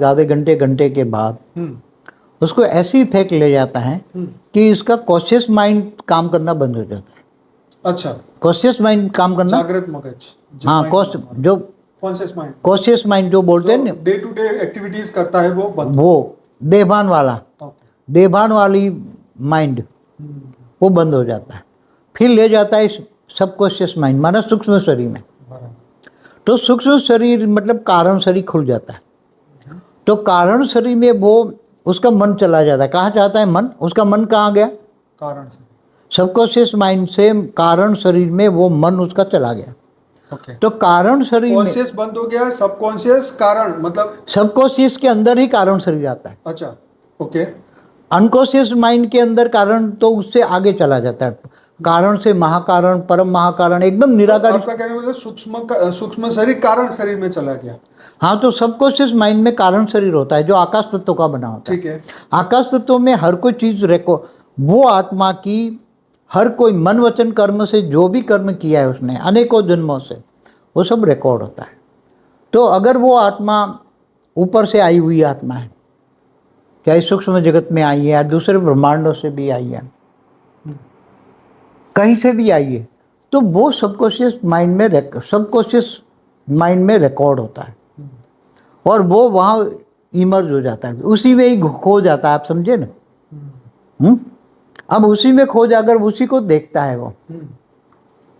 आधे घंटे घंटे के बाद उसको ऐसी इफेक्ट ले जाता है कि इसका कॉन्शियस माइंड काम करना बंद हो जाता है। अच्छा, कॉन्शियस माइंड काम करना, जागृत मगज, हाँ, जो कॉन्शियस माइंड जो बोलते हैं ना, डे टू डे एक्टिविटीज करता है वो बंद, वो देभान वाला, देभान वाली माइंड वो बंद हो जाता है। फिर ले जाता है सबकॉन्शियस माइंड, माना सूक्ष्म शरीर में। तो सूक्ष्म शरीर मतलब कारण शरीर खुल जाता है। तो कारण शरीर में वो उसका मन चला जाता है। कहाँ जाता है मन? उसका मन कहाँ गया? कारण से, सबकॉन्शियस माइंड से कारण शरीर में वो मन उसका चला गया। ओके। तो कारण शरीर में कॉन्शियस बंद हो गया, सबकॉन्शियस कारण मतलब सबकॉन्शियस के अंदर ही कारण शरीर आता है। अच्छा, ओके। अनकॉन्शियस माइंड के अंदर कारण तो उससे आगे चला जाता है। कारण से महाकारण, परम महाकारण, एकदम निराकार। आपका कहने मतलब सूक्ष्म शरीर कारण शरीर में चला गया। हाँ, तो सबकॉन्शियस माइंड में कारण शरीर होता है जो आकाश तत्व का बना होता है। ठीक है। आकाश तत्व में हर कोई चीज वो आत्मा की हर कोई मन वचन कर्म से जो भी कर्म किया है उसने अनेकों जन्मों से, वो सब रिकॉर्ड होता है। तो अगर वो आत्मा ऊपर से आई हुई आत्मा है, चाहे सूक्ष्म जगत में आई है या दूसरे ब्रह्मांडों से भी आई है, कहीं से भी आई है, तो वो सबकॉन्शियस माइंड में रिकॉर्ड होता है और वो वहाँ इमर्ज हो जाता है, उसी में ही खो जाता है। आप समझे ना? अब उसी में खो जाकर उसी को देखता है वो।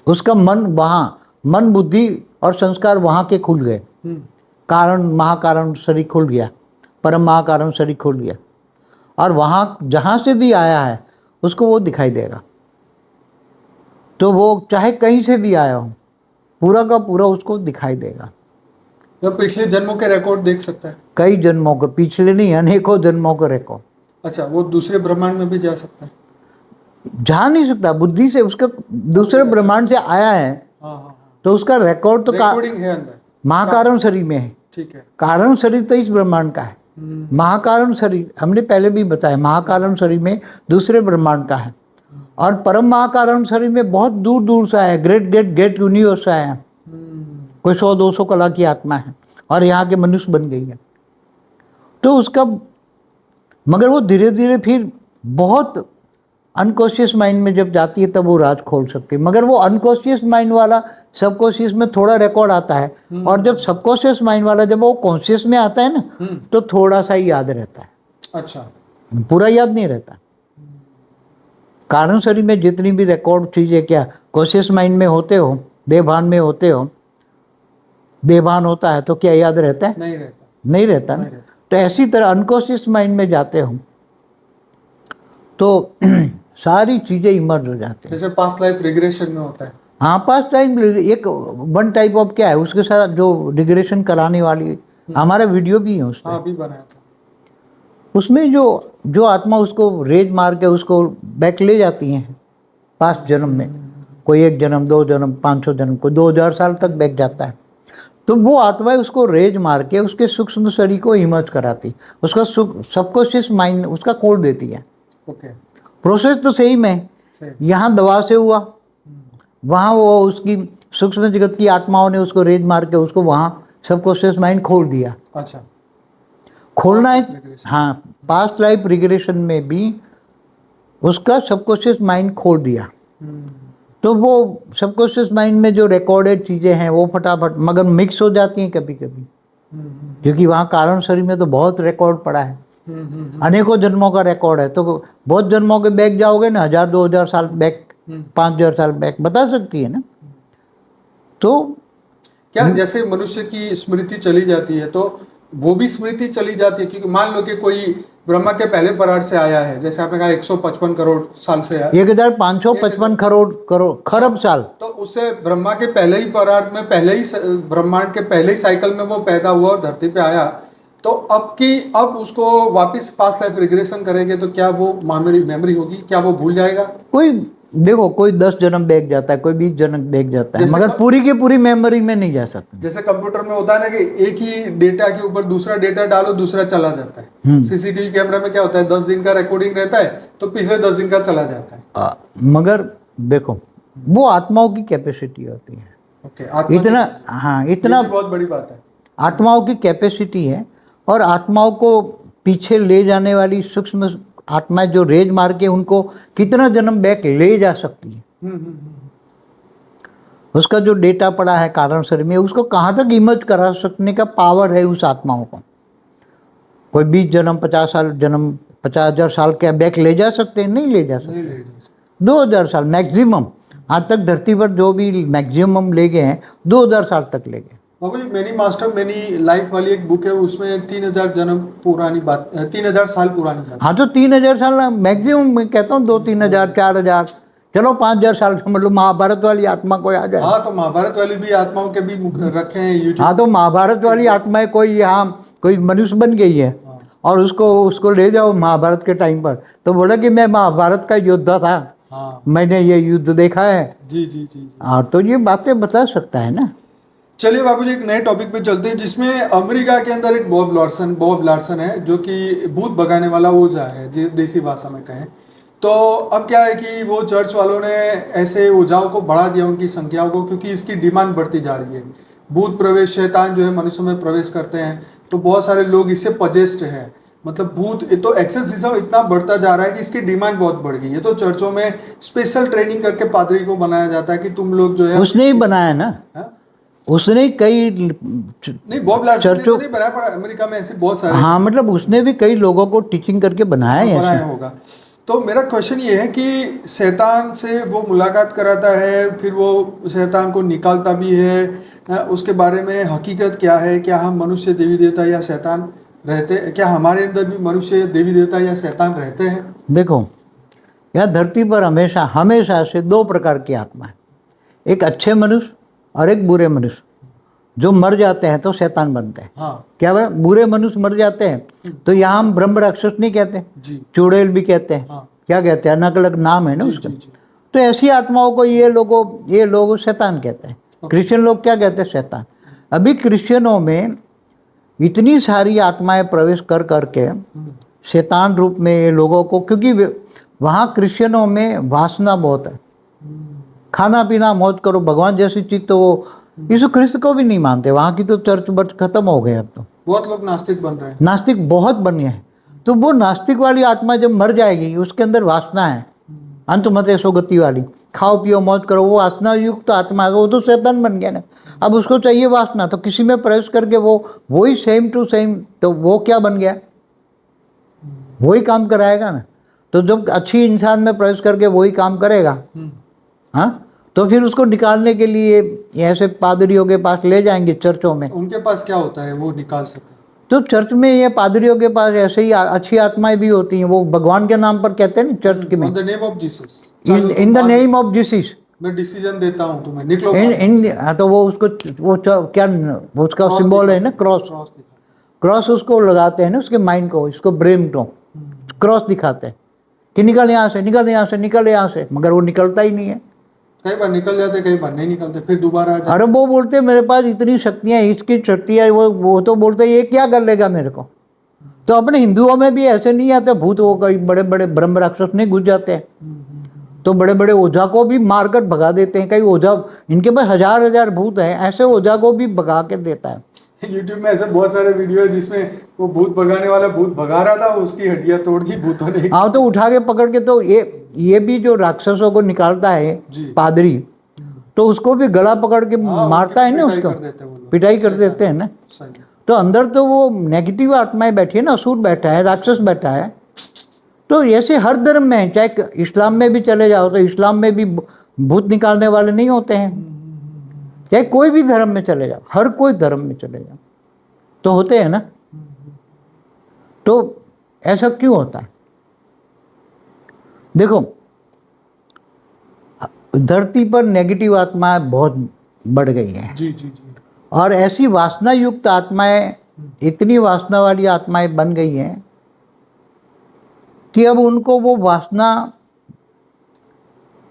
उसका मन वहाँ, मन बुद्धि और संस्कार वहाँ के खुल गए। कारण महाकारण शरीर खुल गया, परम महाकारण शरीर खुल गया, और वहाँ जहाँ से भी आया है उसको वो दिखाई देगा। तो वो चाहे कहीं से भी आया हो, पूरा का पूरा उसको दिखाई देगा। तो पिछले जन्मों के रिकॉर्ड देख सकता है, कई जन्मों के, पिछले नहीं अनेकों जन्मों के रिकॉर्ड। अच्छा, वो दूसरे ब्रह्मांड में भी जा सकता है? जा नहीं सकता, बुद्धि से उसका दूसरे ब्रह्मांड से आया है। तो उसका रिकॉर्ड तो रिकॉर्डिंग है अंदर महाकारण शरीर में है। ठीक है। कारण शरीर तो इस ब्रह्मांड का है। महाकारण शरीर हमने पहले भी बताया, महाकारण शरीर में दूसरे ब्रह्मांड का है, और परम महाकारण शरीर में बहुत दूर दूर से आया, ग्रेट यूनिवर्स से आया। कोई 100-200 कला की आत्मा है और यहाँ के मनुष्य बन गई है। तो उसका, मगर वो धीरे धीरे फिर बहुत अनकॉन्शियस माइंड में जब जाती है तब वो राज खोल सकती है। मगर वो अनकॉन्शियस माइंड वाला सबकॉन्शियस में थोड़ा रिकॉर्ड आता है, और जब सबकॉन्शियस माइंड वाला जब वो कॉन्शियस में आता है ना, तो थोड़ा सा ही याद रहता है। अच्छा, पूरा याद नहीं रहता। कारण शरीर में जितनी भी रिकॉर्ड चीज़ें क्या कॉन्शियस माइंड में होते हो, देवभान में होते हो, देवभान होता है तो क्या याद रहता है? नहीं रहता ना। तो ऐसी तरह अनकॉन्शियस माइंड में जाते हो तो सारी चीज़ें इमर्ज हो जाती हैं। जैसे पास्ट लाइफ रिग्रेशन में होता है। हाँ, पास्ट टाइम एक वन टाइप ऑफ क्या है, उसके साथ जो रिग्रेशन कराने वाली हमारा वीडियो भी है उसमें। हाँ, अभी बनाया था। उसमें जो आत्मा उसको रेज मार के उसको बैक ले जाती हैं पास्ट जन्म में, कोई 1 जन्म 2 जन्म 500 जन्म, कोई 2000 साल तक बैक जाता है। तो वो आत्मा उसको रेज मार के उसके सूक्ष्म शरीर को इमर्ज कराती, उसका सबकॉन्शियस माइंड उसका कोड देती है। ओके। प्रोसेस तो सेम है। यहाँ दवा से हुआ, वहाँ वो उसकी सूक्ष्म जगत की आत्माओं ने उसको रेज मार के उसको वहाँ सबकॉन्शियस माइंड खोल दिया। अच्छा, खोलना है। हाँ, पास्ट लाइफ रिग्रेशन में भी उसका सबकॉन्शियस माइंड खोल दिया। तो वो सबकॉन्शियस माइंड में जो रिकॉर्डेड चीज़ें हैं वो फटाफट मगर मिक्स हो जाती हैं कभी कभी, क्योंकि वहाँ कारण शरीर में तो बहुत रिकॉर्ड पड़ा है, अनेकों जन्मों का रिकॉर्ड है। तो बहुत जन्मों के बैक जाओगे ना, 1000-2000 साल बैक, 5000 साल बैक बता सकती है ना। तो क्या जैसे मनुष्य की स्मृति चली जाती है तो वो भी स्मृति चली जाती है? क्योंकि मान लो कि कोई ब्रह्मा के पहले परार्थ से आया है, जैसे आपने कहा 155 करोड़ साल से है, 1555 करोड़ खरब साल, तो उससे ब्रह्मा के पहले ही परार्थ में, पहले ही ब्रह्मांड के पहले ही साइकिल में वो पैदा हुआ और धरती पे आया। तो अब उसको वापस पास्ट लाइफ रिग्रेशन करेंगे तो क्या वो मेमोरी होगी? क्या वो भूल जाएगा? कोई देखो, कोई 10 जन्म बैक जाता है, कोई 20 जन्म बैक जाता है, मगर पूरी की पूरी मेमोरी में नहीं जा सकता। जैसे कंप्यूटर में होता है ना कि एक ही डेटा के ऊपर दूसरा डेटा डालो, दूसरा चला जाता है। सीसीटीवी कैमरा में क्या होता है, 10 दिन का रिकॉर्डिंग रहता है तो पिछले 10 दिन का चला जाता है। मगर देखो, वो आत्माओं की कैपेसिटी होती है। ओके, इतना, हाँ, इतना बहुत बड़ी बात है। आत्माओं की कैपेसिटी है, और आत्माओं को पीछे ले जाने वाली सूक्ष्म आत्माएं जो रेज मार के उनको कितना जन्म बैक ले जा सकती है, उसका जो डेटा पड़ा है कारण शरीर में, उसको कहाँ तक इमर्ज करा सकने का पावर है उस आत्माओं को। कोई 20 जन्म 50 साल जन्म 50,000 साल के बैक ले जा सकते हैं? नहीं ले जा सकते। 2000 साल मैक्सिमम, आज तक धरती पर जो भी मैक्सिमम ले गए हैं 2000 साल तक ले गए। बाबू जी, मेनी मास्टर मेनी लाइफ वाली एक बुक है, उसमें 3000 जन्म पुरानी बात, 3000 साल पुरानी बात। हाँ, तो 3000 साल मैक्सिमम, मैं कहता हूँ 2-3,000 4,000, चलो 5,000 साल समझ लो। महाभारत वाली आत्मा कोई आ जाए। हाँ, तो महाभारत वाली भी आत्माओं के भी रखे हैं यूट्यूब। हाँ, तो महाभारत वाली आत्माएं कोई यहाँ कोई मनुष्य बन गई है और उसको ले जाओ महाभारत के टाइम पर, तो बोला कि मैं महाभारत का योद्धा था। हाँ, मैंने ये युद्ध देखा है। जी जी जी जी। हाँ, तो ये बातें बता सकता है ना। चलिए बाबूजी, एक नए टॉपिक पे चलते हैं, जिसमें अमेरिका के अंदर एक बॉब लार्सन है, जो कि भूत भगाने वाला ओझा है, जो देसी भाषा में कहें तो। अब क्या है कि वो चर्च वालों ने ऐसे ओझाओं को बढ़ा दिया, उनकी संख्याओं को, क्योंकि इसकी डिमांड बढ़ती जा रही है। भूत प्रवेश, शैतान जो है मनुष्यों में प्रवेश करते हैं, तो बहुत सारे लोग इससे पजेस्ट है, मतलब भूत, तो एक्सर्सिज्म इतना बढ़ता जा रहा है कि इसकी डिमांड बहुत बढ़ गई है। तो चर्चों में स्पेशल ट्रेनिंग करके पादरी को बनाया जाता है कि तुम लोग जो है, उसने ही बनाया ना। हा? उसने कई नहीं, बॉब लार्सन ने तो नहीं बनाया, पर अमेरिका में ऐसे बहुत सारे, हाँ, मतलब उसने भी कई लोगों को टीचिंग करके बनाया है बनाया होगा। तो मेरा क्वेश्चन ये है कि शैतान से वो मुलाकात कराता है, फिर वो शैतान को निकालता भी है, उसके बारे में हकीकत क्या है? क्या हम मनुष्य देवी देवता या शैतान रहते, क्या हमारे अंदर भी मनुष्य देवी देवता या शैतान रहते हैं? देखो, यह धरती पर हमेशा से 2 प्रकार की आत्मा है, एक अच्छे मनुष्य और एक बुरे मनुष्य। जो मर जाते हैं तो शैतान बनते हैं। हाँ, क्या बुरे मनुष्य मर जाते हैं तो यहाँ हम ब्रह्म राक्षस नहीं कहते, जी, चुड़ैल भी कहते हैं। हाँ, क्या कहते हैं? अलग अलग नाम है ना जी, उसका। जी, जी। तो ऐसी आत्माओं को ये लोग शैतान कहते हैं। क्रिश्चियन लोग क्या कहते हैं? शैतान। अभी क्रिश्चियनों में इतनी सारी आत्माएं प्रवेश कर करके शैतान रूप में ये लोगों को, क्योंकि वहाँ क्रिश्चियनों में वासना बहुत है, खाना पीना मौज करो, भगवान जैसी चीज तो वो यीशु ख्रिस्त को भी नहीं मानते। वहाँ की तो चर्च बट खत्म हो गए। अब तो बहुत लोग नास्तिक बन रहे हैं। नास्तिक बहुत बन गए हैं। तो वो नास्तिक वाली आत्मा जब मर जाएगी, उसके अंदर वासना है, अंत मत सो गति वाली, खाओ पियो मौज करो, वो वासना युक्त आत्मा है, वो तो शैतान बन गया ना। अब उसको चाहिए वासना, तो किसी में प्रवेश करके वही सेम टू सेम, तो वो क्या बन गया? वही काम कराएगा ना। तो जब अच्छी इंसान में प्रवेश करके वही काम करेगा, हाँ, तो फिर उसको निकालने के लिए ऐसे पादरियों के पास ले जाएंगे चर्चों में। उनके पास क्या होता है वो निकाल सके? तो चर्च में ये पादरियों के पास ऐसे ही अच्छी आत्माएं भी होती हैं, वो भगवान के नाम पर कहते हैं ना चर्च के में, in the name of Jesus, in the name of Jesus, मैं डिसीजन देता हूँ तुम्हें, निकलो। तो वो क्या उसका सिंबल है ना, क्रॉस उसको लगाते हैं ना, उसके माइंड को, इसको ब्रेन को क्रॉस दिखाते हैं कि निकल यहाँ से, निकल यहाँ से, निकल यहाँ से, मगर वो निकलता ही नहीं है। कई बार निकल जाते, कई बार नहीं निकलते, फिर दोबारा आ जाते। अरे वो बोलते मेरे पास इतनी शक्तियाँ, इसकी शक्तियाँ, वो तो बोलते ये क्या कर लेगा मेरे को। तो अपने हिंदुओं में भी ऐसे नहीं आते भूत, वो कई बड़े बड़े ब्रह्म राक्षस नहीं घुस जाते हैं, तो बड़े बड़े ओझा को भी मारकर भगा देते हैं। कई ओझा, इनके पास हजार भूत हैं, ऐसे ओझा को भी भगा के देता है। YouTube में ऐसे बहुत सारे वीडियो है जिसमें वो भूत भगाने वाला भूत भगा रहा था, उसकी हड्डियां तोड़ दी भूतों ने। हाँ, तो उठा के पकड़ के, तो ये भी जो राक्षसों को निकालता है पादरी, तो उसको भी गला पकड़ के मारता है ना, उसको पिटाई कर देते हैं ना। तो अंदर तो वो नेगेटिव आत्माएं बैठी है ना, असुर बैठा है, राक्षस बैठा है। तो ऐसे हर धर्म में है, चाहे इस्लाम में भी चले जाओ तो इस्लाम में भी भूत निकालने वाले नहीं होते हैं, चाहे कोई भी धर्म में चले जाओ, हर कोई धर्म में चले जाओ तो होते हैं ना। तो ऐसा क्यों होता है? देखो, धरती पर नेगेटिव आत्माएं बहुत बढ़ गई हैं। जी जी जी। और ऐसी वासना युक्त आत्माएं, इतनी वासना वाली आत्माएं बन गई हैं कि अब उनको वो वासना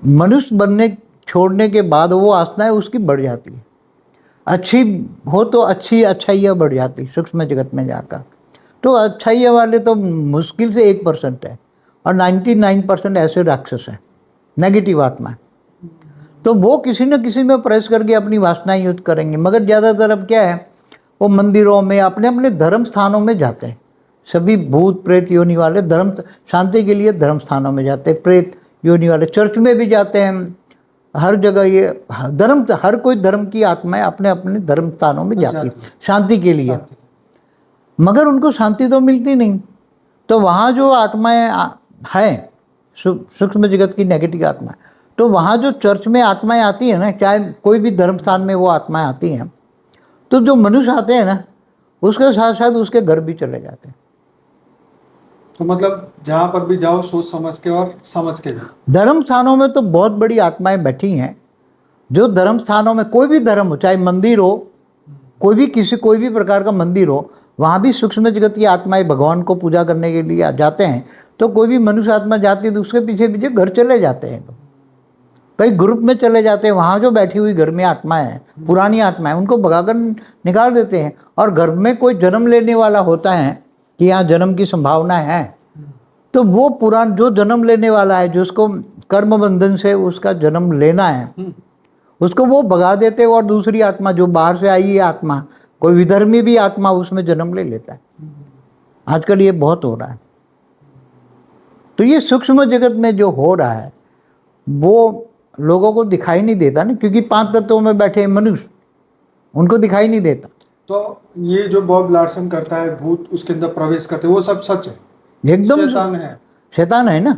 मनुष्य बनने छोड़ने के बाद वो वासनाएं उसकी बढ़ जाती है। अच्छी हो तो अच्छाइयाँ बढ़ जाती सूक्ष्म जगत में जाकर। तो अच्छाइयाँ वाले तो मुश्किल से 1% है, और 99% ऐसे राक्षस हैं, नेगेटिव आत्मा। तो वो किसी न किसी में प्रवेश करके अपनी वासनाएं युद्ध करेंगे। मगर ज़्यादातर अब क्या है, वो मंदिरों में अपने अपने धर्म स्थानों में जाते हैं। सभी भूत प्रेत योनि वाले धर्म शांति के लिए धर्म स्थानों में जाते हैं। प्रेत योनि वाले चर्च में भी जाते हैं। हर जगह ये धर्म, हर कोई धर्म की आत्माएं अपने अपने धर्म स्थानों में जाती है शांति के लिए। मगर उनको शांति तो मिलती नहीं। तो वहाँ जो आत्माएं हैं, सूक्ष्म जगत की नेगेटिव आत्माएं, तो वहाँ जो चर्च में आत्माएं आती हैं ना, चाहे कोई भी धर्म स्थान में वो आत्माएं आती हैं, तो जो मनुष्य आते हैं ना, उसके साथ साथ उसके घर भी चले जाते हैं। तो मतलब जहाँ पर भी जाओ सोच समझ के और समझ के जाओ। धर्म स्थानों में तो बहुत बड़ी आत्माएं बैठी हैं। जो धर्म स्थानों में कोई भी धर्म हो, चाहे मंदिर हो, कोई भी प्रकार का मंदिर हो, वहाँ भी सूक्ष्म जगत की आत्माएं भगवान को पूजा करने के लिए जाते हैं। तो कोई भी मनुष्य आत्मा जाती है तो उसके पीछे पीछे घर चले जाते हैं। कई ग्रुप में चले जाते हैं। वहाँ जो बैठी हुई घर में आत्माएं हैं, पुरानी आत्माएं, उनको भगाकर निकाल देते हैं। और घर में कोई जन्म लेने वाला होता है कि यहाँ जन्म की संभावना है, तो वो पुरान जो जन्म लेने वाला है, जिसको कर्म बंधन से उसका जन्म लेना है, उसको वो भगा देते हैं। और दूसरी आत्मा जो बाहर से आई है आत्मा, कोई विधर्मी भी आत्मा उसमें जन्म ले लेता है। आजकल ये बहुत हो रहा है। तो ये सूक्ष्म जगत में जो हो रहा है वो लोगों को दिखाई नहीं देता ना, क्योंकि 5 तत्वों में बैठे मनुष्य, उनको दिखाई नहीं देता। तो ये जो बॉब लार्सन करता है, भूत उसके अंदर प्रवेश करते हैं, वो सब सच है, एकदम शैतान है ना।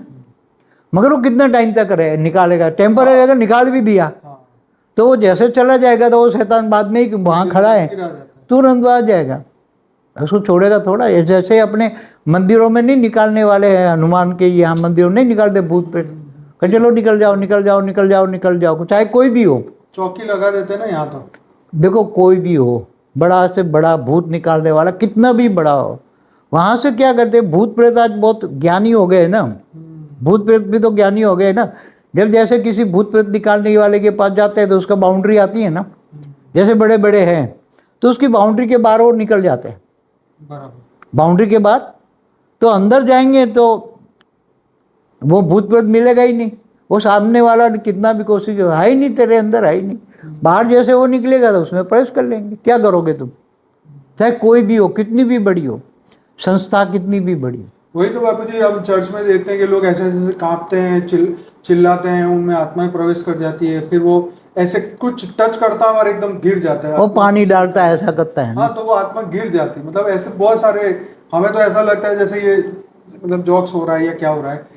मगर वो कितना टाइम तक रहे निकालेगा? टेम्पररी अगर निकाल भी दिया तो वो जैसे चला जाएगा, तो वो शैतान बाद में ही वहाँ खड़ा है तुरंत आ जाएगा, उसको छोड़ेगा थोड़ा। जैसे अपने मंदिरों में नहीं निकालने वाले हैं, हनुमान के यहाँ मंदिरों नहीं निकालते भूत प्रेत, चलो निकल जाओ निकल जाओ निकल जाओ निकल जाओ, चाहे कोई भी हो। चौकी लगा देते हैं ना यहाँ। तो देखो कोई भी हो, बड़ा से बड़ा भूत निकालने वाला कितना भी बड़ा हो, वहाँ से क्या करते? भूत प्रेत आज बहुत ज्ञानी हो गए ना, भूत प्रेत भी तो ज्ञानी हो गए ना। जब जैसे किसी भूत प्रेत निकालने वाले के पास जाते हैं तो उसका बाउंड्री आती है ना, जैसे बड़े बड़े हैं तो उसकी बाउंड्री के बाहर वो निकल जाते हैं। बराबर। बाउंड्री के बाहर तो अंदर जाएंगे तो वो भूत प्रेत मिलेगा ही नहीं। वो सामने वाला कितना भी कोशिश है ही नहीं, तेरे अंदर है ही नहीं। बाहर जैसे वो निकलेगा तो उसमें प्रवेश कर लेंगे। क्या करोगे तुम? चाहे कोई भी हो, कितनी भी बड़ी हो संस्था, कितनी भी बड़ी हो। वही तो बापू जी, हम चर्च में देखते हैं कि लोग ऐसे ऐसे कांपते हैं, चिल्लाते हैं, उनमें आत्माएं प्रवेश कर जाती है, फिर वो ऐसे कुछ टच करता है और एकदम गिर जाता है। वो पानी डालता है, ऐसा करता है ना। हाँ, तो वो आत्मा गिर जाती है। मतलब ऐसे बहुत सारे, हमें तो ऐसा लगता है जैसे ये मतलब जॉक्स हो रहा है या क्या हो रहा है।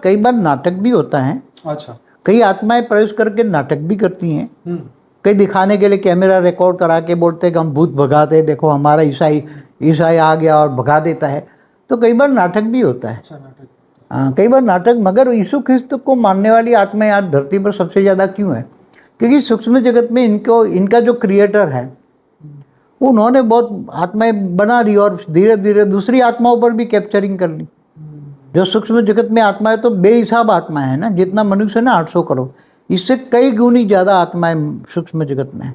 कई बार नाटक भी होता है। अच्छा। कई आत्माएं प्रवेश करके नाटक भी करती हैं। कई दिखाने के लिए कैमरा रिकॉर्ड करा के बोलते हैं कि हम भूत भगाते हैं, देखो हमारा ईसाई आ गया और भगा देता है। तो कई बार नाटक भी होता है। अच्छा, नाटक। हाँ, कई बार नाटक। मगर यीशु ख्रिस्त को मानने वाली आत्माएं आज धरती पर सबसे ज़्यादा क्यों है? क्योंकि सूक्ष्म जगत में इनका जो क्रिएटर है, उन्होंने बहुत आत्माएं बना ली और धीरे धीरे दूसरी आत्माओं पर भी कैप्चरिंग कर ली। जो सूक्ष्म जगत में आत्माएं तो बेहिसाब आत्माएं हैं ना, जितना मनुष्य है ना 800 करोड़, इससे कई गुनी ज़्यादा आत्माएं सूक्ष्म जगत में है।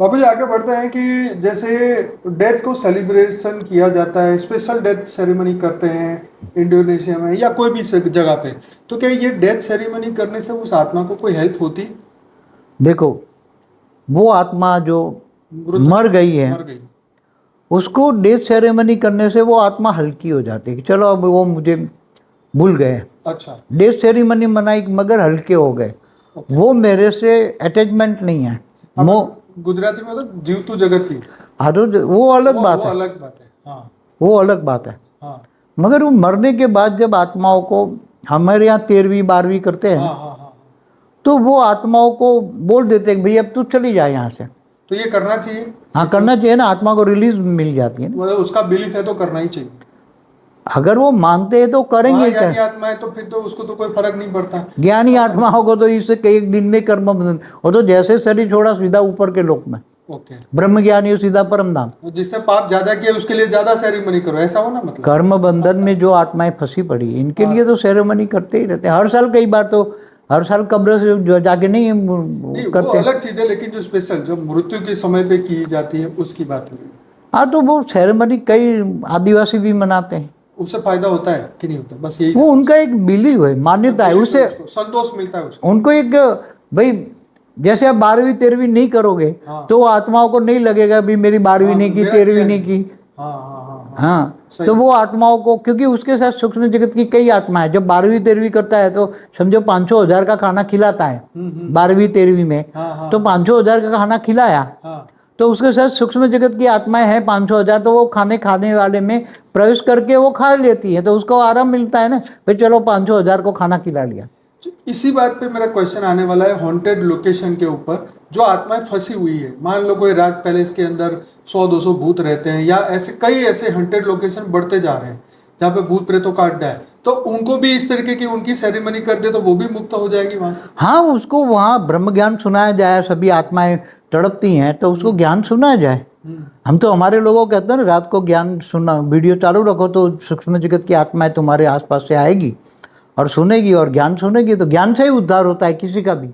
बाबू जी आगे बढ़ते हैं कि जैसे डेथ को सेलिब्रेशन किया जाता है, स्पेशल डेथ सेरेमनी करते हैं इंडोनेशिया में या कोई भी जगह पे, तो क्या ये डेथ सेरेमनी करने से उस आत्मा को कोई हेल्प होती? देखो, वो आत्मा जो मर गई है, उसको डेथ सेरेमनी करने से वो आत्मा हल्की हो जाती है कि चलो अब वो मुझे भूल गए। अच्छा। डेथ सेरेमनी मनाई मगर हल्के हो गए। वो मेरे से अटैचमेंट नहीं है। गुजराती में तो जीवतु जगत थी। हाँ, तो वो अलग बात है। अलग बात है। हाँ, वो अलग बात है। हाँ। मगर वो मरने के बाद जब आत्माओं को हमारे यहाँ 13वीं 12वीं करते हैं, हाँ, हाँ, हाँ, तो वो आत्माओं को बोल देते हैं भैया अब तू चली जाए यहाँ से। तो ये करना चाहिए? हाँ, करना चाहिए ना, आत्मा को रिलीज मिल जाती है ना। मतलब उसका बिलीफ है तो करना ही चाहिए। अगर वो मानते हैं तो करेंगे। ज्ञानी आत्मा है तो फिर तो उसको तो कोई फर्क नहीं पड़ता। ज्ञानी आत्माओं को तो इससे कई दिन में कर्म बंधन, और तो जैसे शरीर छोड़ा सीधा ऊपर के लोक में। ओके। ब्रह्म ज्ञानी हो सीधा परम धाम। जिससे पाप ज्यादा किया उसके लिए ज्यादा सेरेमनी करो, ऐसा हो ना? मतलब कर्म बंधन में जो आत्माएं फंसी पड़ी, इनके लिए तो सेरेमनी करते ही रहते हैं हर साल। कई बार तो हर साल कब्र से जाके नहीं करते। वो अलग चीज है, लेकिन जो स्पेशल जो मृत्यु के समय पे की जाती है उसकी बात हो रही है। हाँ, तो वो सेरेमनी कई आदिवासी भी मनाते हैं। उससे फायदा होता है कि नहीं होता? बस यही वो उनका एक बिलीव है, मान्यता है, उससे संतोष मिलता है उसको। उनको एक भाई जैसे आप 12वीं 13वीं नहीं करोगे हाँ। तो वो आत्माओं को नहीं लगेगा भी मेरी 12वीं हाँ, नहीं की, मेरा 13वीं किया नहीं नहीं। की। हाँ हाँ हाँ हाँ हाँ, सही। तो वो आत्माओं को, क्योंकि उसके साथ सूक्ष्म जगत की कई आत्माएं, जब 12वीं 13वीं करता है तो समझो 500,000 का खाना खिलाता है 12वीं 13वीं में, हाँ हाँ तो 500,000 का खाना खिलाया, हाँ तो उसके साथ सूक्ष्म जगत की आत्माएं हैं 500,000, तो वो खाने वाले में प्रवेश करके वो खा लेती है, तो उसको आराम मिलता है ना, भाई चलो 500,000 को खाना खिला लिया। इसी बात पे मेरा क्वेश्चन आने वाला है हॉन्टेड लोकेशन के ऊपर। जो आत्माएं फंसी हुई है, मान लो कोई राज पैलेस के अंदर 100-200 भूत रहते हैं, या ऐसे कई ऐसे हॉन्टेड लोकेशन बढ़ते जा रहे हैं जहाँ पे भूत प्रेतों का अड्डा है, तो उनको भी इस तरीके की उनकी सेरेमनी कर दे तो वो भी मुक्त हो जाएगी वहां से। हाँ, उसको वहाँ ब्रह्म ज्ञान सुनाया जाए, सभी आत्माएं तड़पती हैं तो उसको ज्ञान सुनाया जाए। हम तो हमारे लोगों को कहते हैं ना, रात को ज्ञान सुनना, वीडियो चालू रखो तो सूक्ष्म जगत की आत्माएं तुम्हारे आसपास से आएगी और सुनेगी और ज्ञान सुनेगी, तो ज्ञान से ही उद्धार होता है किसी का भी।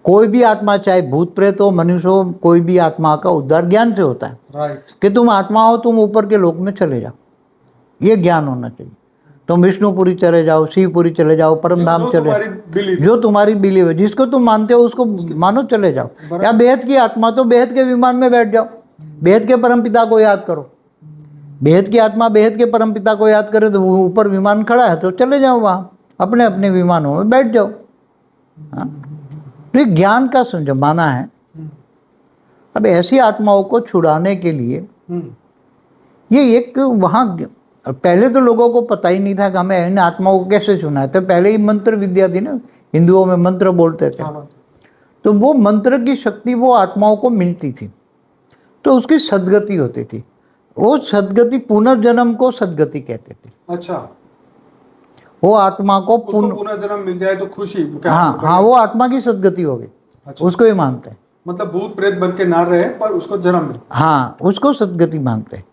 कोई भी आत्मा, चाहे भूत प्रेत हो, मनुष्य हो, कोई भी आत्मा का उद्धार ज्ञान से होता है। राइट। कि तुम आत्मा हो, तुम ऊपर के लोक में चले जाओ, ये ज्ञान होना चाहिए। तुम विष्णुपुरी चले जाओ, शिवपुरी चले जाओ, परम धाम जो चले, तुम्हारी बिलीफ, जो तुम्हारी बिलीव है, जिसको तुम मानते हो उसको मानो, चले जाओ। या बेहद की आत्मा तो बेहद के विमान में बैठ जाओ, बेहद के परम पिता को याद करो। बेहद की आत्मा बेहद के परम पिता को याद करे तो वो ऊपर विमान खड़ा है तो चले जाओ वहाँ, अपने अपने विमानों में बैठ जाओ। हाँ, तो ये ज्ञान का जमाना है। अब ऐसी आत्माओं को छुड़ाने के लिए ये एक वहाँ, पहले तो लोगों को पता ही नहीं था कि हमें इन आत्माओं को कैसे छूना है, तो पहले ही मंत्र विद्या थी ना, हिंदुओं में मंत्र बोलते थे, तो वो मंत्र की शक्ति वो आत्माओं को मिलती थी, तो उसकी सदगति होती थी। वो सदगति, पुनर्जन्म को सदगति कहते थे। अच्छा, वो आत्मा को उसको पुनर्जन्म मिल जाए तो खुशी। हाँ हाँ, वो आत्मा की सदगति हो गई। अच्छा। उसको ही मानते हैं, मतलब भूत प्रेत बन के ना रहे पर उसको जन्म मिले। हाँ, उसको सदगति मानते हैं।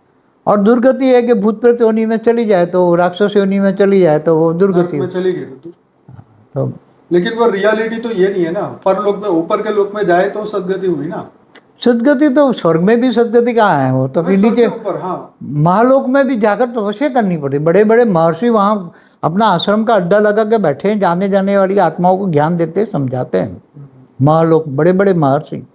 और दुर्गति है कि भूत प्रेत योनि में चली जाए तो, राक्षस योनि में चली जाए तो वो दुर्गति में चली गई तो। लेकिन वो रियलिटी तो ये नहीं है ना, परलोक में, ऊपर के लोक में जाए तो सदगति हुई ना। सदगति तो स्वर्ग में भी सदगति कहाँ है, वो तो फिर नीचे ऊपर, हाँ, महालोक में भी जाकर तपस्या करनी पड़ी। बड़े बड़े महर्षि वहाँ अपना आश्रम का अड्डा लगा के बैठे हैं, जाने जाने वाली आत्माओं को ज्ञान देते समझाते हैं। महालोक, बड़े बड़े महर्षि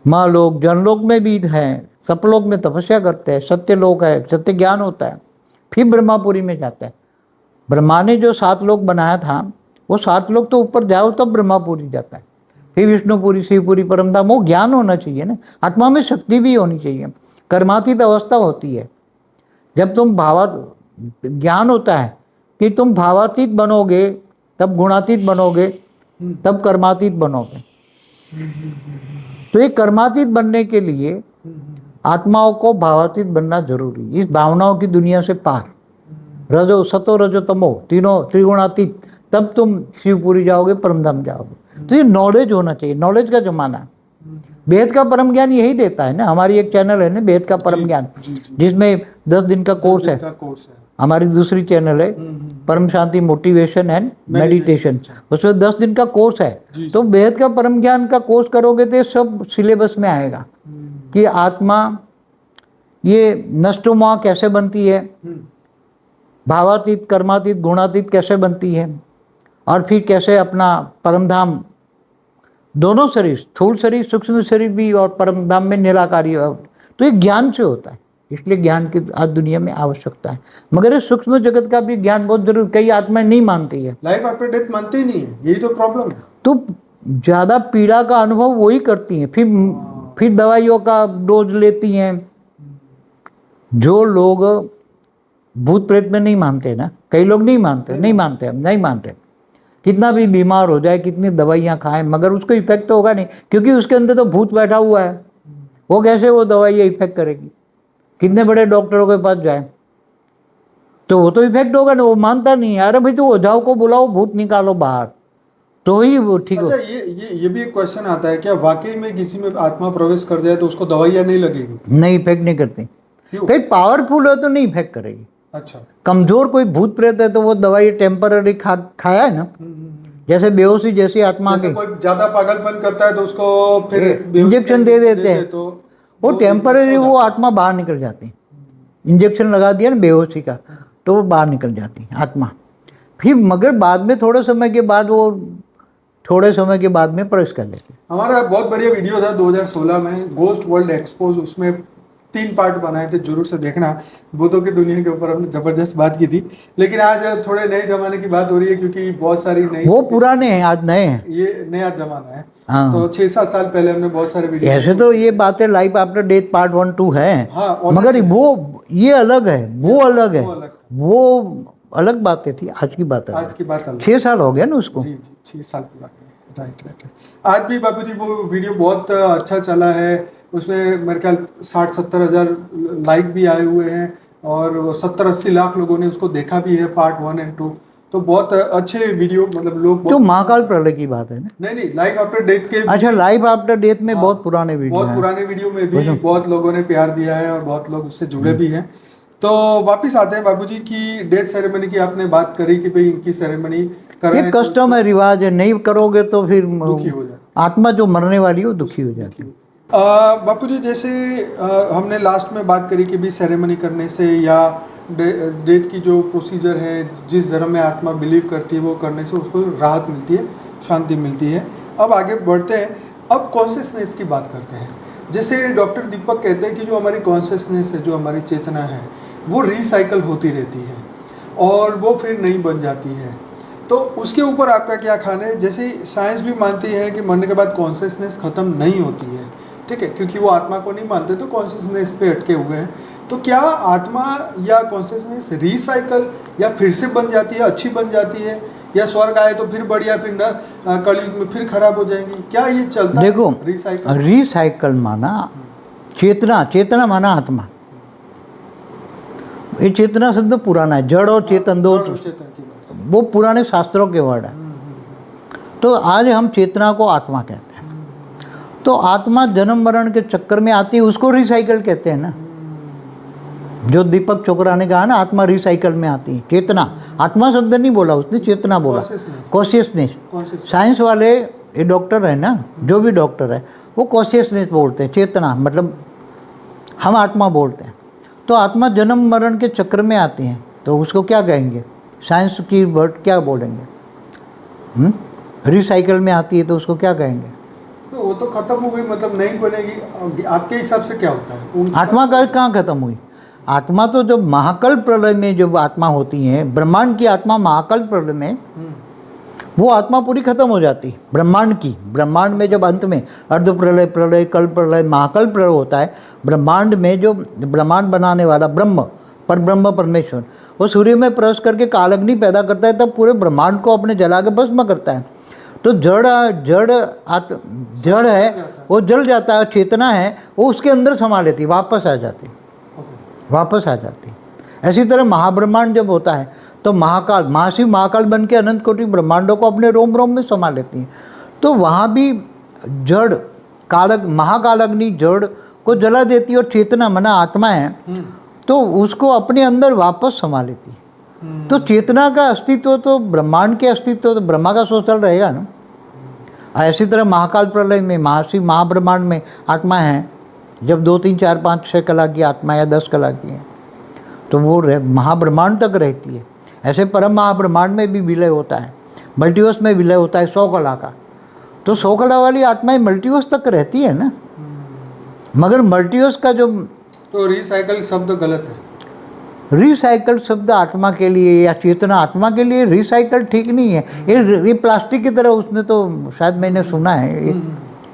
महालोक, जनलोक में भी हैं, सपलोक में तपस्या करते हैं, सत्यलोक है, सत्य ज्ञान होता है। फिर ब्रह्मापुरी में जाता है। ब्रह्मा ने जो 7 लोक बनाया था, वो 7 लोक तो ऊपर जाओ तब ब्रह्मापुरी जाता है, फिर विष्णुपुरी, शिवपुरी, परमधाम। वो ज्ञान होना चाहिए ना, आत्मा में शक्ति भी होनी चाहिए। कर्मातीत अवस्था होती है जब तुम ज्ञान होता है कि तुम भावातीत बनोगे, तब गुणातीत बनोगे, तब कर्मातीत बनोगे। तो ये कर्मातीत बनने के लिए आत्माओं को भावातीत बनना जरूरी, इस भावनाओं की दुनिया से पार, रजो सतो रजो तमो, तीनों त्रिगुणातीत, तब तुम शिवपुरी जाओगे, परमधाम जाओगे। तो ये नॉलेज होना चाहिए, नॉलेज का जमाना है। वेद का परम ज्ञान यही देता है ना, हमारी एक चैनल है ना वेद का परम ज्ञान, जिसमें 10 दिन का कोर्स है। हमारी दूसरी चैनल है परम शांति मोटिवेशन एंड मेडिटेशन, उसमें 10 दिन का कोर्स है। तो वेद का परम ज्ञान का कोर्स करोगे तो सब सिलेबस में आएगा कि आत्मा ये नष्टोमा कैसे बनती है, भावातीत, कर्मातीत, गुणातीत कैसे बनती है, और फिर कैसे अपना परमधाम, दोनों शरीर, स्थूल शरीर, सूक्ष्म शरीर भी, और परमधाम में निराकारी, तो ये ज्ञान से होता है। इसलिए ज्ञान की आज दुनिया में आवश्यकता है। मगर ये सूक्ष्म जगत का भी ज्ञान बहुत जरूरी, कई आत्माएं नहीं मानती है, लाइफ आफ्टर डेथ मानती ही नहीं है, यही तो प्रॉब्लम है। तो ज़्यादा पीड़ा का अनुभव वही करती हैं, फिर दवाइयों का डोज लेती हैं। जो लोग भूत प्रेत में नहीं मानते ना, कई लोग नहीं मानते, कितना भी बीमार हो जाए, कितनी दवाइयाँ खाएं, मगर उसको इफेक्ट तो होगा नहीं, क्योंकि उसके अंदर तो भूत बैठा हुआ है। वो कैसे वो दवाइयाँ इफेक्ट करेगी? कितने बड़े डॉक्टरों के पास जाए तो वो तो इफेक्ट होगा ना, वो मानता नहीं है। अरे भाई तो ओझाओं को बुलाओ, भूत निकालो बाहर, तो ही वो ठीक हो। अच्छा, ये भी एक क्वेश्चन आता है, क्या वाकई में किसी में आत्मा प्रवेश कर जाए तो उसको दवाइयाँ नहीं लगेगी? नहीं, इफेक्ट नहीं करती। कहीं पावरफुल हो तो नहीं इफेक्ट करेगी। अच्छा, कमजोर कोई भूत प्रेत है तो वो दवाई टेम्पररी खाया है ना, जैसे बेहोशी जैसी आत्मा जैसे की, कोई ज्यादा पागलपन करता है तो उसको फिर इंजेक्शन दे देते हैं, तो वो टेम्पररी वो आत्मा बाहर निकल जाती। इंजेक्शन लगा दिया ना बेहोशी का, तो वो बाहर निकल जाती आत्मा। फिर मगर बाद में थोड़े समय के बाद वो थोड़े समय के बाद में प्रवेश कर लेते हैं। हमारा बहुत बढ़िया वीडियो था 2016 में गोस्ट वर्ल्ड एक्सपोज, उसमें 3 पार्ट बनाए थे, जरूर से देखना। भूतों की दुनिया के ऊपर हमने जबरदस्त बात की थी। लेकिन आज थोड़े नए जमाने की बात हो रही है, क्योंकि बहुत सारी नई, वो पुराने हैं, आज नए हैं। ये नया जमाना है। हाँ। तो 6-7 साल पहले हमने बहुत सारे वीडियो, ऐसे तो ये बातें लाइफ आफ्टर डेथ पार्ट 1 2 है। हाँ, और मगर वो ये अलग है, वो अलग है, वो अलग। वो अलग बातें थी। आज की बात है, आज की बात अलग। 6 साल हो गया ना उसको। जी जी, 6 साल पूरा किया। राइट। आज भी बाबूजी वो वीडियो बहुत अच्छा चला है, उसमें मेरे ख्याल 60-70 हज़ार लाइक भी आए हुए हैं, और 70-80 लाख लोगों ने उसको देखा भी है, पार्ट 1 और 2। तो बहुत अच्छे वीडियो, मतलब लोग जो महाकाल प्रलय की बात है ना। नहीं, लाइफ आफ्टर डेथ के, अच्छा, लाइफ आफ्टर डेथ में हाँ, बहुत पुराने वीडियो बहुत हैं। पुराने वीडियो में भी बहुत लोगों ने प्यार दिया है, और बहुत लोग उससे जुड़े भी हैं। तो वापिस आते हैं बाबूजी की डेथ सेरेमनी की आपने बात करी कि भाई इनकी सेरेमनी कर रहे ये हैं, तो कस्टम है, रिवाज है, नहीं करोगे तो फिर दुखी हो जाए। आत्मा जो मरने वाली है वो दुखी हो जाती है। बापूजी जैसे हमने लास्ट में बात करी कि भी सेरेमनी करने से या डेथ की जो प्रोसीजर है, जिस धर्म में आत्मा बिलीव करती है वो करने से उसको राहत मिलती है, शांति मिलती है। अब आगे बढ़ते हैं, अब कॉन्शियसनेस की बात करते हैं। जैसे डॉक्टर दीपक कहते हैं कि जो हमारी कॉन्शियसनेस है, जो हमारी चेतना है, वो रिसाइकल होती रहती है और वो फिर नई बन जाती है। तो उसके ऊपर आपका क्या ख्याल है? जैसे साइंस भी मानती है कि मरने के बाद कॉन्शियसनेस ख़त्म नहीं होती है, ठीक है, क्योंकि वो आत्मा को नहीं मानते, तो कॉन्शियसनेस पे अटके हुए हैं। तो क्या आत्मा या कॉन्शियसनेस रिसाइकल या फिर से बन जाती है, अच्छी बन जाती है, या स्वर्ग आए तो फिर बढ़िया, फिर न कलयुग में फिर खराब हो जाएंगी? क्या ये चलता है? देखो, रिसाइकल माना चेतना, चेतना माना आत्मा। ये चेतना शब्द पुराना है, जड़ और चेतन दो, वो पुराने शास्त्रों के वर्ड है। तो आज हम चेतना को आत्मा कहते हैं। तो आत्मा जन्म मरण के चक्कर में आती है, उसको रिसाइकल कहते हैं ना। जो दीपक चोपड़ा ने कहा ना, आत्मा रिसाइकल में आती है। चेतना, आत्मा शब्द नहीं बोला उसने, चेतना बोला, कॉन्शियसनेस। साइंस वाले, ये डॉक्टर है ना, जो भी डॉक्टर है वो कॉन्शियसनेस बोलते हैं, चेतना मतलब हम आत्मा बोलते हैं। तो आत्मा जन्म मरण के चक्र में आती हैं, तो उसको क्या कहेंगे? साइंस की वर्ड क्या बोलेंगे? रिसाइकल में आती है तो उसको क्या कहेंगे? तो वो तो खत्म हो गई, मतलब नहीं बनेगी। आपके हिसाब से क्या होता है? आत्मा का कहाँ खत्म हुई? आत्मा तो जब महाकाल प्रलय में जब आत्मा होती है, ब्रह्मांड की आत्मा महाकाल प्रलय में, वो आत्मा पूरी खत्म हो जाती है ब्रह्मांड की। ब्रह्मांड में जब अंत में अर्ध प्रलय, प्रलय, कल प्रलय, महाकाल प्रलय होता है, ब्रह्मांड में जो ब्रह्मांड बनाने वाला ब्रह्म, पर ब्रह्म परमेश्वर, वो सूर्य में प्रवेश करके कालअग्नि पैदा करता है, तब पूरे ब्रह्मांड को अपने जला के भस्म करता है। तो जड़ है, वो जल जाता है, चेतना है वो उसके अंदर समा लेती, वापस आ जाती, वापस आ जाती। ऐसी तरह महाब्रह्मांड जब होता है तो महाकाल, महाशिव महाकाल बन के अनंत कोटि ब्रह्मांडों को अपने रोम रोम में समा लेती हैं। तो वहाँ भी जड़ महाकाल अग्नि जड़ को जला देती है, और चेतना मना आत्मा है तो उसको अपने अंदर वापस समा लेती है। तो चेतना का अस्तित्व तो ब्रह्मांड के अस्तित्व तो ब्रह्मा का शोषण रहेगा ना। ऐसी तरह महाकाल प्रलय में, महाशिव महाब्रह्मांड में आत्मा है, जब 2 3 4 5 6 कला की आत्मा या 10 कला की है तो वो महाब्रह्मांड तक रहती है। ऐसे परम महाब्रह्मांड में भी विलय होता है, मल्टीवर्स में विलय होता है 100 कला का। तो 100 कला वाली आत्माएं मल्टीवर्स तक रहती है ना। मगर मल्टीवर्स का जो, तो रिसाइकल शब्द गलत है। रिसाइकल शब्द आत्मा के लिए या चेतना आत्मा के लिए रिसाइकल ठीक नहीं है। ये प्लास्टिक की तरह, उसने तो शायद मैंने सुना है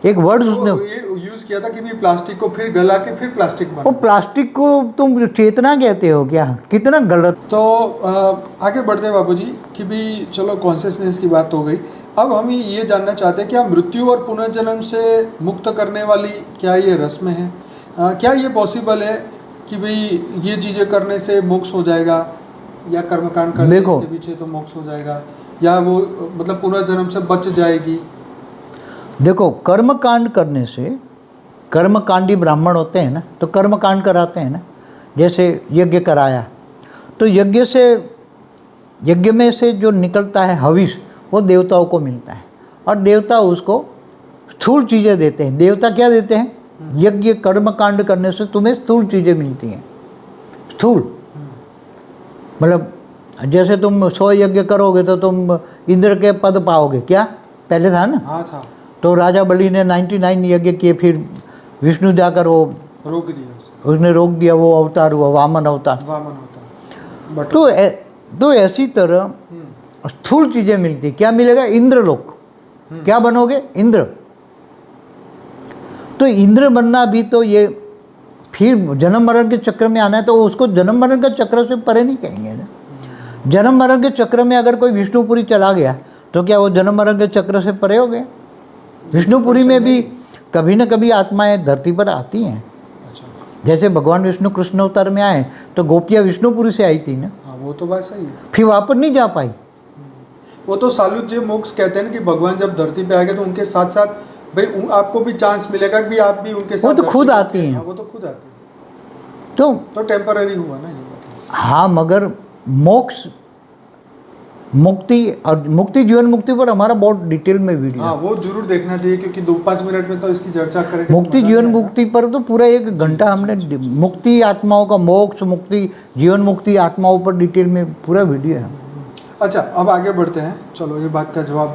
एक वर्ड उसने यूज किया था कि भी प्लास्टिक को फिर गला के फिर प्लास्टिक बना। वो प्लास्टिक को तुम चेतना कहते हो क्या? कितना गलत। तो आगे बढ़ते हैं बाबूजी कि भी चलो कॉन्शियसनेस की बात हो गई। अब हम ये जानना चाहते हैं कि क्या मृत्यु और पुनर्जन्म से मुक्त करने वाली क्या ये रस्में हैं? क्या ये पॉसिबल है कि भाई ये चीज़ें करने से मोक्ष हो जाएगा, या कर्मकांड करने के पीछे तो मोक्ष हो जाएगा, या वो मतलब पुनर्जन्म से बच जाएगी? देखो, कर्मकांड करने से, कर्मकांडी ब्राह्मण होते हैं ना, तो कर्मकांड कराते हैं ना। जैसे यज्ञ कराया तो यज्ञ में से जो निकलता है हविष, वो देवताओं को मिलता है, और देवता उसको स्थूल चीज़ें देते हैं। देवता क्या देते हैं? यज्ञ कर्मकांड करने से तुम्हें स्थूल चीज़ें मिलती हैं। स्थूल मतलब जैसे तुम 100 यज्ञ करोगे तो तुम इंद्र के पद पाओगे क्या? पहले था ना, हाँ था, तो राजा बलि ने 99 यज्ञ किए, फिर विष्णु जाकर वो रोक दिया उसे, उसने रोक दिया, वो अवतार हुआ वामन अवतार। वामन होता बट तो ऐसी तरह स्थूल चीजें मिलती, क्या मिलेगा? इंद्रलोक। क्या बनोगे? इंद्र। तो इंद्र बनना भी तो ये फिर जन्म मरण के चक्र में आना है, तो उसको जन्म मरण के चक्र से परे नहीं कहेंगे ना। जन्म मरण के चक्र में अगर कोई विष्णुपुरी चला गया तो क्या वो जन्म मरण के चक्र से परे हो गया? विष्णुपुरी में भी कभी न कभी आत्माएं धरती पर आती हैं। अच्छा, जैसे भगवान विष्णु कृष्ण अवतार में आए तो गोपियाँ विष्णुपुरी से आई थी ना, हाँ वो तो बात सही है। फिर वापस नहीं जा पाई। वो तो सालुज्य मोक्ष कहते हैं ना कि भगवान जब धरती पे आएंगे तो उनके साथ साथ भाई आपको भी चांस मिलेगा कि आप भी उनके साथ वो तो धरती खुद पे आती आते हैं। हाँ, वो तो खुद आती है, तो टेम्पररी हुआ ना ये बात। हाँ, मगर मोक्ष, मुक्ति और मुक्ति, जीवन मुक्ति पर हमारा बहुत डिटेल में वीडियो हाँ है। वो जरूर देखना चाहिए क्योंकि 2-5 मिनट में तो इसकी चर्चा करेंगे तो मुक्ति मजा जीवन नहीं आएगा। मुक्ति पर तो पूरा 1 घंटा हमने मुक्ति आत्माओं का, मोक्ष मुक्ति जीवन मुक्ति आत्माओं पर डिटेल में पूरा वीडियो है। अच्छा अब आगे बढ़ते हैं, चलो ये बात का जवाब